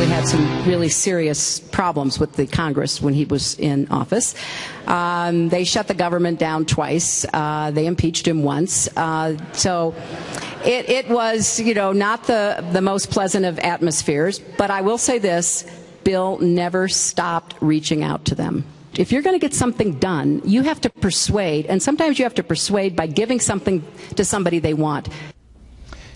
actually had some really serious problems with the Congress when he was in office. They shut the government down twice. They impeached him once. So it was, not the most pleasant of atmospheres. But I will say this, Bill never stopped reaching out to them. If you're going to get something done, you have to persuade, and sometimes you have to persuade by giving something to somebody they want.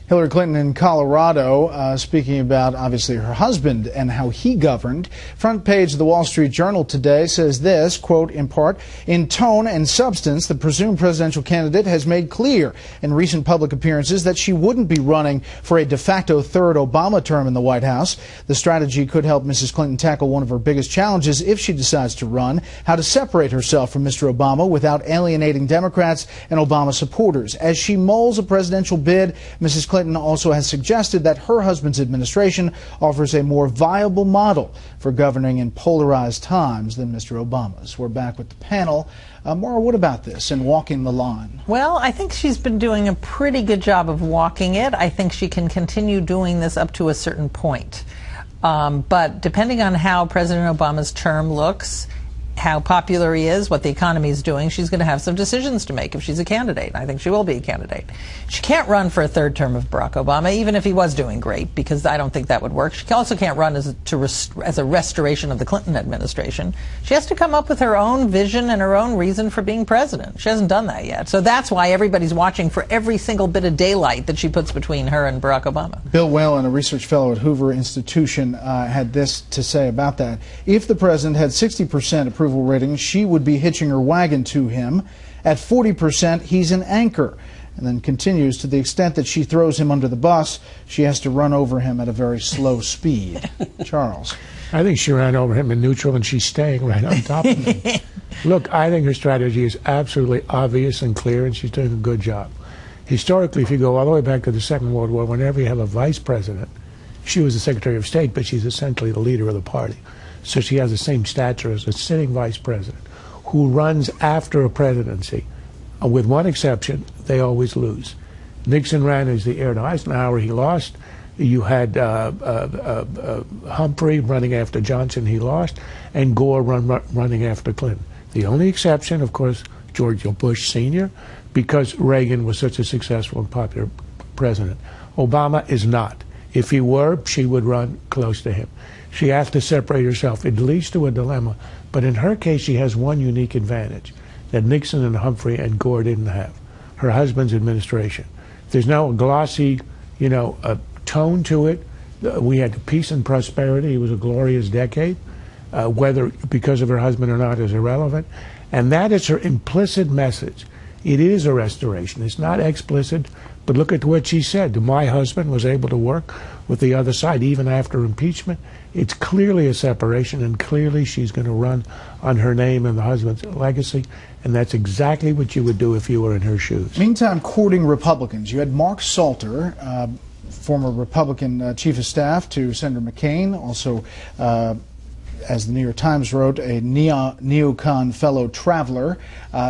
Hillary Clinton in Colorado, speaking about, obviously, her husband and how he governed. Front page of the Wall Street Journal today says this, quote, in part, in tone and substance, the presumed presidential candidate has made clear in recent public appearances that she wouldn't be running for a de facto third Obama term in the White House. The strategy could help Mrs. Clinton tackle one of her biggest challenges if she decides to run, how to separate herself from Mr. Obama without alienating Democrats and Obama supporters. As she molds a presidential bid, Mrs. Clinton also has suggested that her husband's administration offers a more viable model for governing in polarized times than Mr. Obama's. We're back with the panel. Maura, what about this and walking the line? Well, I think she's been doing a pretty good job of walking it. I think she can continue doing this up to a certain point. But depending on how President Obama's term looks, how popular he is, what the economy is doing, she's going to have some decisions to make if she's a candidate. I think she will be a candidate. She can't run for a third term of Barack Obama, even if he was doing great, because I don't think that would work. She also can't run as a restoration of the Clinton administration. She has to come up with her own vision and her own reason for being president. She hasn't done that yet. So that's why everybody's watching for every single bit of daylight that she puts between her and Barack Obama. Bill Whalen, a research fellow at Hoover Institution, had this to say about that. If the president had 60% approval rating, she would be hitching her wagon to him. At 40%, he's an anchor. And then continues, to the extent that she throws him under the bus, she has to run over him at a very slow speed. Charles. I think she ran over him in neutral, and she's staying right on top of him. Look, I think her strategy is absolutely obvious and clear, and she's doing a good job. Historically, if you go all the way back to the Second World War, whenever you have a vice president, she was the Secretary of State, but she's essentially the leader of the party. So she has the same stature as a sitting vice president who runs after a presidency. With one exception, they always lose. Nixon ran as the heir to Eisenhower. He lost. You had Humphrey running after Johnson. He lost. And Gore running after Clinton. The only exception, of course, George Bush Sr., because Reagan was such a successful and popular president. Obama is not. If he were, she would run close to him. She has to separate herself. It leads to a dilemma. But in her case, she has one unique advantage that Nixon and Humphrey and Gore didn't have. Her husband's administration. There's now a glossy, a tone to it. We had peace and prosperity. It was a glorious decade. Whether because of her husband or not is irrelevant. And that is her implicit message. It is a restoration. It's not explicit. But look at what she said. My husband was able to work with the other side even after impeachment. It's clearly a separation, and clearly she's going to run on her name and the husband's legacy, and that's exactly what you would do if you were in her shoes. Meantime, courting Republicans. You had Mark Salter, former Republican chief of staff to Senator McCain, also, as the New York Times wrote, a neocon fellow traveler,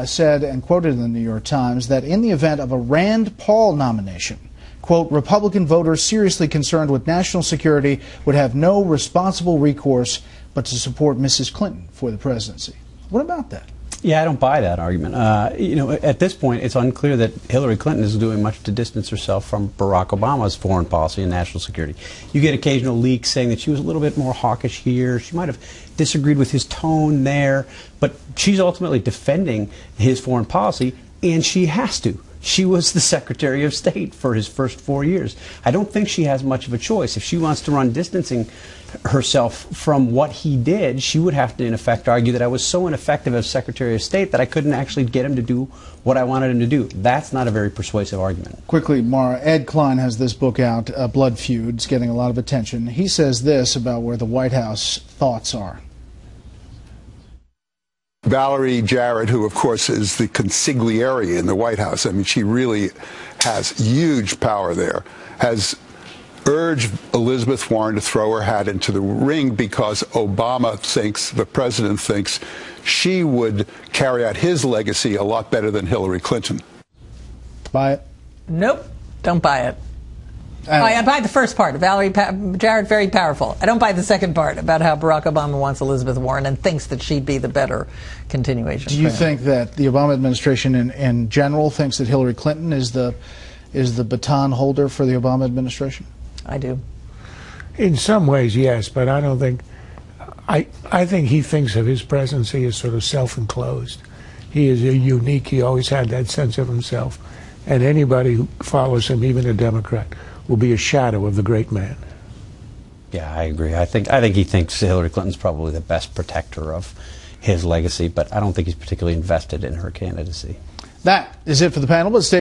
said, and quoted in the New York Times, that in the event of a Rand Paul nomination, quote, Republican voters seriously concerned with national security would have no responsible recourse but to support Mrs. Clinton for the presidency. What about that? Yeah, I don't buy that argument. At this point, it's unclear that Hillary Clinton is doing much to distance herself from Barack Obama's foreign policy and national security. You get occasional leaks saying that she was a little bit more hawkish here. She might have disagreed with his tone there, but she's ultimately defending his foreign policy, and she has to. She was the Secretary of State for his first 4 years. I don't think she has much of a choice. If she wants to run distancing herself from what he did, she would have to, in effect, argue that I was so ineffective as Secretary of State that I couldn't actually get him to do what I wanted him to do. That's not a very persuasive argument. Quickly, Maura, Ed Klein has this book out, Blood Feuds, getting a lot of attention. He says this about where the White House thoughts are. Valerie Jarrett, who, of course, is the consigliere in the White House, I mean, she really has huge power there, has urged Elizabeth Warren to throw her hat into the ring because Obama thinks, the president thinks, she would carry out his legacy a lot better than Hillary Clinton. Buy it? Nope, don't buy it. I buy the first part. Jared, very powerful. I don't buy the second part about how Barack Obama wants Elizabeth Warren and thinks that she'd be the better continuation. Do you think that the Obama administration in general thinks that Hillary Clinton is the baton holder for the Obama administration? I do. In some ways, yes, but I don't think. I think he thinks of his presidency as sort of self-enclosed. He is unique. He always had that sense of himself. And anybody who follows him, even a Democrat, will be a shadow of the great man. Yeah, I agree. I think he thinks Hillary Clinton's probably the best protector of his legacy, but I don't think he's particularly invested in her candidacy. That is it for the panel. But stay